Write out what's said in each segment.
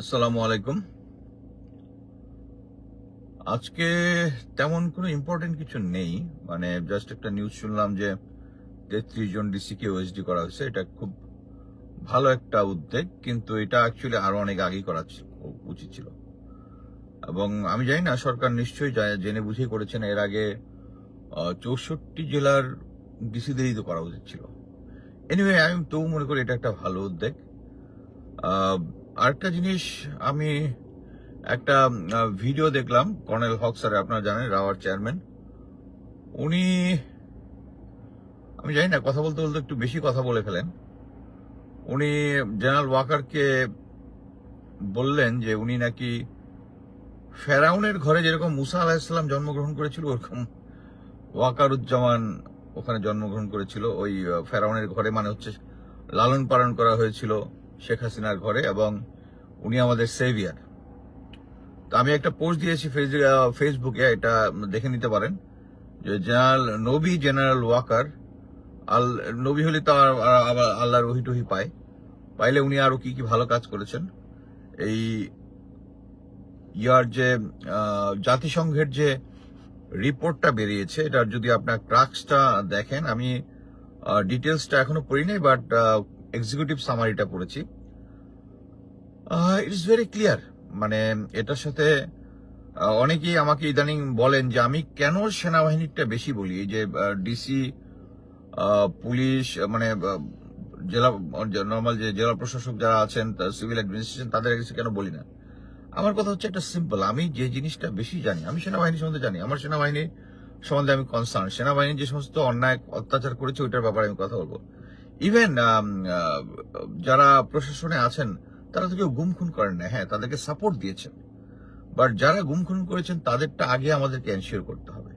আসসালামু আলাইকুম। আজকে তেমন কোনো ইম্পর্টেন্ট কিছু নেই। জাস্ট একটা নিউজ শুনলাম যে ৩৩ জন ডিসিকে ওএসডি করা হয়েছে। এটা খুব ভালো একটা উদ্যোগ, কিন্তু এটা অ্যাকচুয়ালি আরো অনেক আগেই করা উচিত ছিল। এবং আমি জানি না, সরকার নিশ্চয়ই জেনে বুঝেই করেছেন। এর আগে ৬৪ জেলার ডিসিদেরই তো করা উচিত ছিল। এনিওয়ে, আমি তো মনে করি এটা একটা ভালো উদ্যোগ। আরেকটা জিনিস, আমি একটা ভিডিও দেখলাম কর্নেল হক স্যার, আপনারা জানেন রাওয়ার চেয়ারম্যান। উনি, আমি জানি না, কথা বলতে বলতে একটু বেশি কথা বলে ফেলেন। উনি জেনারেল ওয়াকারকে বললেন যে উনি নাকি ফেরাউনের ঘরে যেরকম মুসা আলাহিসাল্লাম জন্মগ্রহণ করেছিল, ওরকম ওয়াকারুজ্জামান ওখানে জন্মগ্রহণ করেছিল। ওই ফেরাউনের ঘরে, মানে হচ্ছে লালন পালন করা হয়েছিল শেখ হাসিনার ঘরে, এবং উনি আমাদের সেভিয়ার। তো আমি একটা পোস্ট দিয়েছি ফেসবুকে, এটা দেখে নিতে পারেন, যে জেনারেল ওয়াকার নবী হলে তো আবার আল্লাহর ওহি টহি পাইলে উনি আরো কি কি ভালো কাজ করেছেন। এই যে জাতিসংঘের যে রিপোর্টটা বেরিয়েছে, এটার যদি আপনার ক্রাক্সটা দেখেন, আমি ডিটেলসটা এখনো পড়ি নাই, বাট এক্সিকিউটিভ সামারিটা পড়েছি। It is very clear. এটার সাথে অনেকেই আমাকে ইদানিং বলেন যে আমি কেন সেনাবাহিনীটা বেশি বলি, এই যে ডিসি, পুলিশ, জেলা, নর্মাল যে জেলা প্রশাসক যারা আছেন, সিভিল অ্যাডমিনিস্ট্রেশন, তাদের কাছে কেন বলি না। আমার কথা হচ্ছে একটা সিম্পল, আমি যে জিনিসটা বেশি জানি, আমি সেনাবাহিনী সম্বন্ধে জানি, আমার সেনাবাহিনী সম্বন্ধে আমি কনসার্ন। সেনাবাহিনী যে সমস্ত অন্যায় অত্যাচার করেছে, ওইটার ব্যাপারে আমি কথা বলবো। ইভেন যারা প্রশাসনে আছেন, তারা তো কেউ গুম খুন করেন না, হ্যাঁ তাদেরকে সাপোর্ট দিয়েছেন, বাট যারা গুম খুন করেছেন তাদেরটা আগে আমাদেরকে এনশিওর করতে হবে।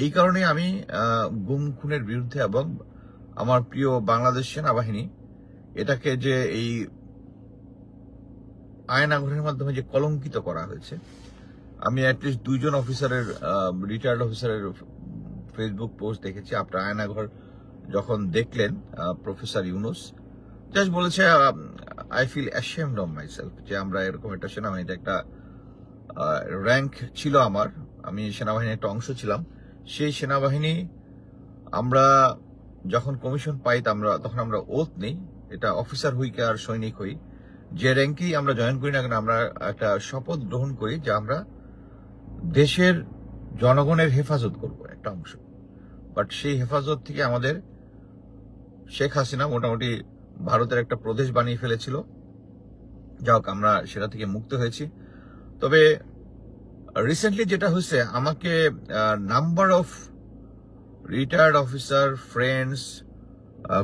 এই কারণে আমি গুম খুনের বিরুদ্ধে, এবং আমার প্রিয় বাংলাদেশ সেনাবাহিনী এটাকে যে এই আয়নাঘরের মাধ্যমে যে কলঙ্কিত করা হয়েছে, আমি অ্যাটলিস্ট 2 জন অফিসারের, রিটায়ার্ড অফিসারের ফেসবুক পোস্ট দেখেছি। আপনার আয়নাঘর যখন দেখলেন, প্রফেসর ইউনুস জাস্ট বলেছে, I feel ashamed of myself, যে আমরা এরকম একটা সেনাবাহিনীতে একটা র্যাঙ্ক ছিল আমার, আমি সেনাবাহিনীর একটা অংশ ছিলাম। সেই সেনাবাহিনী আমরা যখন কমিশন পাই, তখন আমরা ওথ নেই, এটা অফিসার হই আর সৈনিক হই, যে র্যাঙ্কেই আমরা জয়েন করি না কেন, আমরা একটা শপথ গ্রহণ করি যে আমরা দেশের জনগণের হেফাজত করব, একটা অংশ। বাট সেই হেফাজত থেকে আমাদের শেখ হাসিনা মোটামুটি ভারতের একটা প্রদেশ বানিয়ে ফেলেছিল। যাক, আমরা সেটা থেকে মুক্ত হয়েছি। তবে রিসেন্টলি যেটা হয়েছে, আমাকে number of retired officer, friends,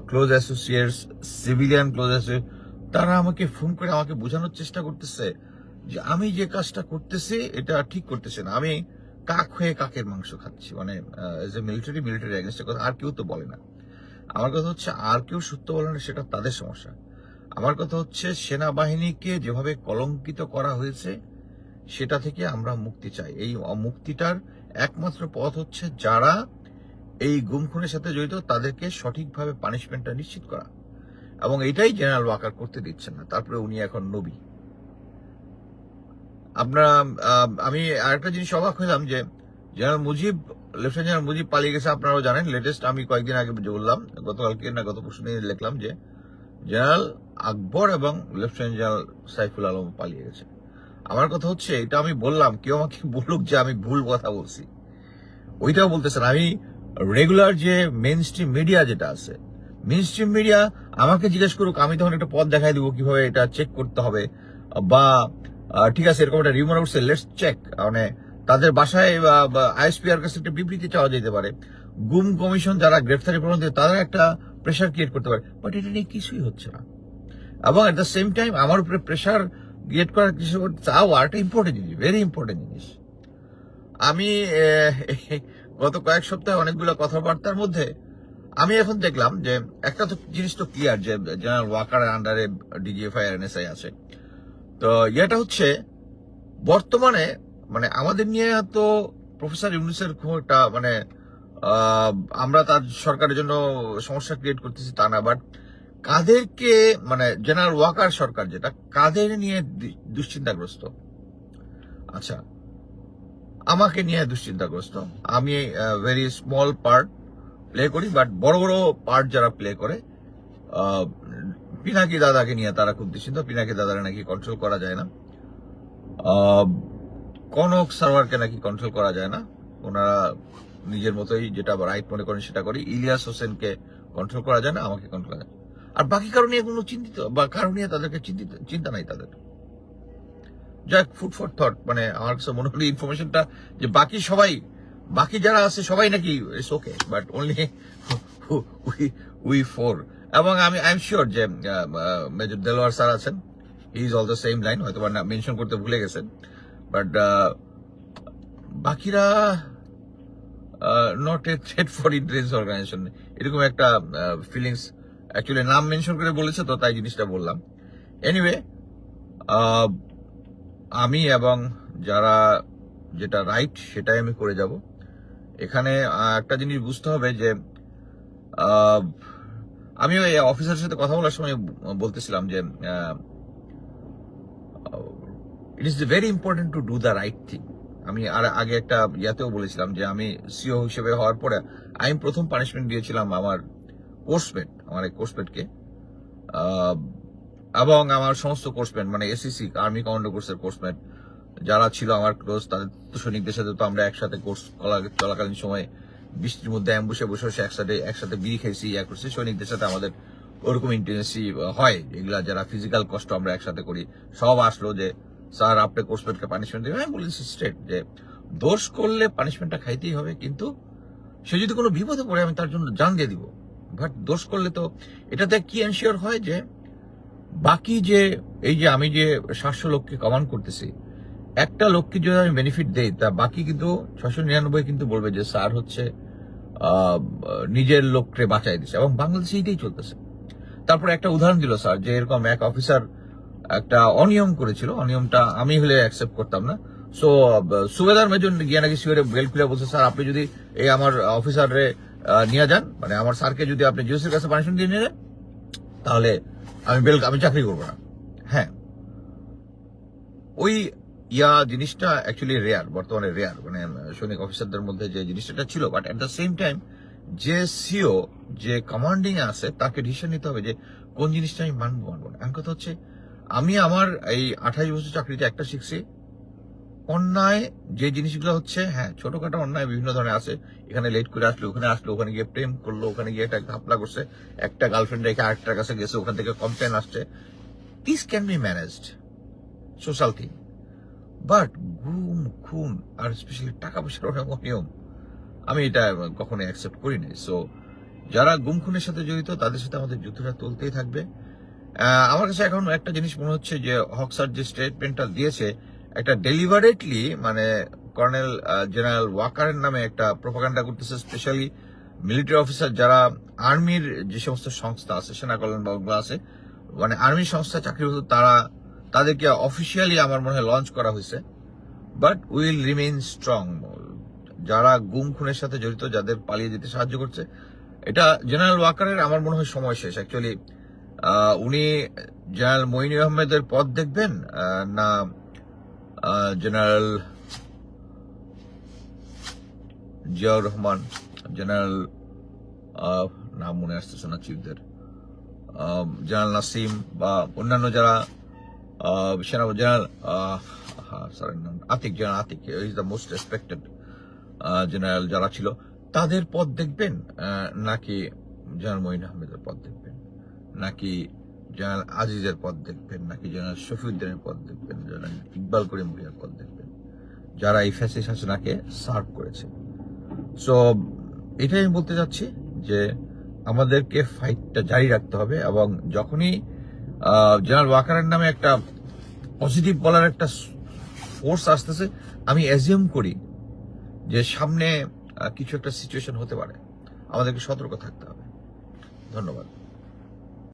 close associates, civilian close associate, তারা আমাকে ফোন করে আমাকে বোঝানোর চেষ্টা করতেছে যে আমি যে কাজটা করতেছি এটা ঠিক করতেছে না, আমি কাক হয়ে কাকের মাংস খাচ্ছি। এজ এ মিলিটারি এগেনস্টের কথা আর কেউ তো বলে না। আমার কথা হচ্ছে, আর কেউ সত্য বলে না, সেটা তাদের সমস্যা। আমার কথা হচ্ছে, সেনাবাহিনীকে যেভাবে কলঙ্কিত করা হয়েছে, সেটা থেকে আমরা মুক্তি চাই। এই মুক্তিটার একমাত্র পথ হচ্ছে, যারা এই গুম খুনের সাথে জড়িত তাদেরকে সঠিকভাবে পানিশমেন্টটা নিশ্চিত করা, এবং এটাই জেনারেল ওয়াকার করতে দিচ্ছেন না। তারপরে উনি এখন নবী। আমি আরেকটা জিনিস অবাক হলাম যে লেফটেন্যান্ট জেনারেল মুজিব পালিয়ে গেছে। আপনারাও জানেন, লেটেস্ট আমি কয়েকদিন আগে বললাম, গতকালকে না গত পরশু দিন লিখলাম যে জেনারেল আকবর এবং লেফটেন্যান্ট জেনারেল সাইফুল আলম পালিয়ে গেছে। আমার কথা হচ্ছে, এটা আমি বললাম, কেউ আমাকে বলুক যে আমি ভুল কথা বলছি, ওইটাও বলতেছেন। আমি রেগুলার যে মেইন স্ট্রিম মিডিয়া যেটা আছে, মেইন স্ট্রিম মিডিয়া আমাকে জিজ্ঞেস করুক, আমি তখন একটা পথ দেখাই দিব কিভাবে এটা চেক করতে হবে, বা ঠিক আছে এরকম একটা রিউমার উঠছে, লেটস চেক, তাদের বাসায় আইএসপিআর কাছে একটা বিবৃতি চাওয়া যেতে পারে, গুম কমিশন যারা গ্রেফতারি প্রমাণ দেবে তারা একটা প্রেশার ক্রিয়েট করতে পারে, বাট এটা নিয়ে কিছুই হচ্ছে না। এবং এট দ্য সেম টাইম আমার উপরে প্রেশার ক্রিয়েট করার কিছু চাও, আর একটা ইম্পর্টেন্ট জিনিস, ভেরি ইম্পর্টেন্ট জিনিস। আমি গত কয়েক সপ্তাহে অনেকগুলো কথাবার্তার মধ্যে আমি এখন দেখলাম যে একটা তো জিনিস তো ক্লিয়ার, যে জেনারেল ওয়াকারের আন্ডারে ডিজিএফআই আর এনএসআই আছে। তো এটা হচ্ছে বর্তমানে, আমাদের নিয়ে তো প্রফেসর ইউনুসের খুব একটা আমরা তার সরকারের জন্য সমস্যা ক্রিয়েট করতেছি তা না, বাট কাদেরকে মানে জেনারেল ওয়াকার সরকার যেটা কাদের নিয়ে দুশ্চিন্তাগ্রস্ত? আচ্ছা, আমাকে নিয়ে দুশ্চিন্তাগ্রস্ত। আমি ভেরি স্মল পার্ট প্লে করি, বাট বড় বড় পার্ট যারা প্লে করে, পিনাকি দাদাকে নিয়ে তারা খুব দুশ্চিন্তা। পিনাকি দাদারা নাকি কন্ট্রোল করা যায় না, কনক সার্ভারকে নাকি কন্ট্রোল করা যায় না, ওনারা নিজের মতোই যেটা রাইট মনে করেন সেটা করি। ইলিয়াস হোসেনকে কন্ট্রোল করা যায় না, আমাকে কন্ট্রোল করা যায়। আর বাকি কারো নিয়ে কোনো চিন্তিত বা কারো নিয়ে তাদেরকে চিন্তা নাই তাদের। যাক, ফুড ফর থট, মানে আমার কাছে মনে হলো ইনফরমেশনটা যে বাকি যারা আছে সবাই নাকি it's okay, but only we four. এবং আই এম শিওর যে মেজর দেলোয়ার স্যার আছেন, he is all the same line, হয়তো মেনশন করতে ভুলে গেছেন, বাট বাকিরা not a threat for intelligence organisation, এরকম একটা ফিলিংস। অ্যাকচুয়ালি নাম মেনশন করে বলেছে তো তাই জিনিসটা বললাম। এনিওয়ে, আমি এবং যারা যেটা রাইট সেটাই আমি করে যাব। এখানে একটা জিনিস বুঝতে হবে যে আমি ওই অফিসারের সাথে কথা বলার সময় বলতেছিলাম যে it is very important to do the right thing. আমি আর আগে একটা ইয়াতেও বলেছিলাম যে আমি সিও হিসেবে হওয়ার পরে আমি প্রথম পানিশমেন্ট দিয়েছিলাম আমার কোর্সমেটকে, এবং আমার সমস্ত কোর্সমেট মানে এসিসি আর্মি কমান্ডো কোর্সের কোর্সমেট যারা ছিল আমার ক্লোজ, তাদের সৈনিকদের সাথে তো আমরা একসাথে কোর্স চলাকালীন সময় বৃষ্টির মধ্যে অ্যাম্বুসে বসে বসে একসাথে বিড়ি খাইছি, ইয়া করছি। সৈনিকদের সাথে আমাদের ওরকম ইন্টেন্সি হয়, এগুলা যারা ফিজিক্যাল কষ্ট আমরা একসাথে করি। সব আসলো যে স্যার আপনি কোর্সমেটকে পানিশমেন্ট দেবেন। আমি বলেছি স্ট্রেট যে দোষ করলে পানিশমেন্টটা খাইতেই হবে, কিন্তু সে যদি কোনো বিপদে পড়ে আমি তার জন্য জান দিয়ে দিব। বাট দোষ করলে তো এটাতে কি এনশিওর হয় যে বাকি যে এই যে আমি যে 700 লোককে কমান্ড করতেছি, একটা লোককে যদি আমি বেনিফিট দেই তা বাকি কিন্তু 699 কিন্তু বলবে যে স্যার হচ্ছে নিজের লোককে বাঁচাই দিচ্ছে, এবং বাংলাদেশে এইটাই চলতেছে। তারপরে একটা উদাহরণ দিল স্যার যে এরকম এক অফিসার একটা অনিয়ম করেছিল, অনিয়মটা আমি হলে অ্যাকসেপ্ট করতাম না। সো সুবেদার মেজর গিয়ে নাকি সিওরে বেল খুলে বলছে স্যার আপনি যদি এই আমার অফিসারে নিয়ে যান, মানে আমার স্যারকে যদি আপনি জিওসির কাছে পানিশমেন্ট দিয়ে নিয়ে যান, তাহলে আমি চাকরি করবো না। হ্যাঁ, ওই জিনিসটা অ্যাকচুয়ালি রেয়ার, বর্তমানে রেয়ার, মানে সৈনিক অফিসারদের মধ্যে যে জিনিসটা ছিল। But at the same time যে সিও যে কমান্ডিং আছে তাকে ডিসিশন নিতে হবে যে কোন জিনিসটা আমি মানবো না। এখন কথা হচ্ছে আমি আমার এই 28 বছর চাকরিতে একটা শিখছি, অন্যায় যে জিনিসগুলো হচ্ছে, হ্যাঁ ছোটখাটো অন্যায় বিভিন্ন ধরনের আছে, এখানে লেট করে আসলো, ওখানে গিয়ে প্রেম করলো, ওখানে গিয়ে একটা ঘাপলা করছে, একটা গার্লফ্রেন্ড রেখে আরেকটার কাছে গেছে, ওখান থেকে কমপ্লেন আসছে, this can be managed, social thing. But গুম খুন আর স্পেশালি টাকা পয়সার অনিয়ম আমি এটা কখনো অ্যাকসেপ্ট করি নাই। সো যারা গুম খুনের সাথে জড়িত তাদের সাথে আমাদের যুদ্ধটা চলতেই থাকবে। আমার কাছে এখন একটা জিনিস মনে হচ্ছে যে হকসার যে স্টেটমেন্টটা দিয়েছে, একটা ডেলিভারেটলি মানে কর্নেল জেনারেল ওয়াকারের নামে একটা প্রোপাগান্ডা করতেছে, স্পেশালি মিলিটারি অফিসার যারা আর্মির যে সমস্ত সংস্থা আছে, সেনা কল্যাণ বাংলা আছে, মানে আর্মি সংস্থা চাকরিরত, তাদেরকে অফিসিয়ালি আমার মনে হয় লঞ্চ করা হয়েছে। But will remain strong. যারা গুম খুনের সাথে জড়িত, যাদের পালিয়ে যেতে সাহায্য করছে, এটা জেনারেল ওয়াকারের আমার মনে হয় সময় শেষ। অ্যাকচুয়ালি উনি জেনারেল মঈন আহমেদের পদ দেখবেন না জেনারেল জিয়াউর রহমান, জেনারেল নাম মনে আসতেছে না চিফদের, জেনারেল নাসিম বা অন্যান্য যারা সেনা general Atiq, general Atiq is the most respected general যারা ছিল, তাদের পদ দেখবেন নাকি জেনারেল মঈন আহমেদের পদ দেখবেন, নাকি জেনারেল আজিজের পদ দেখবেন, নাকি জেনারেল শফিউদ্দিনের পদ দেখবেন, জেনারেল ইকবাল করিম ভুঁইয়ার পদ দেখবেন, যারা এই ফ্যাসিস্ট শাসনাকে সার্ভ করেছে। সো এটাই আমি বলতে চাচ্ছি যে আমাদেরকে ফাইটটা জারি রাখতে হবে, এবং যখনই জেনারেল ওয়াকারের নামে একটা পজিটিভ বলার একটা ফোর্স আসতেছে, আমি অ্যাজিউম করি যে সামনে কিছু একটা সিচুয়েশন হতে পারে, আমাদেরকে সতর্ক থাকতে হবে। ধন্যবাদ।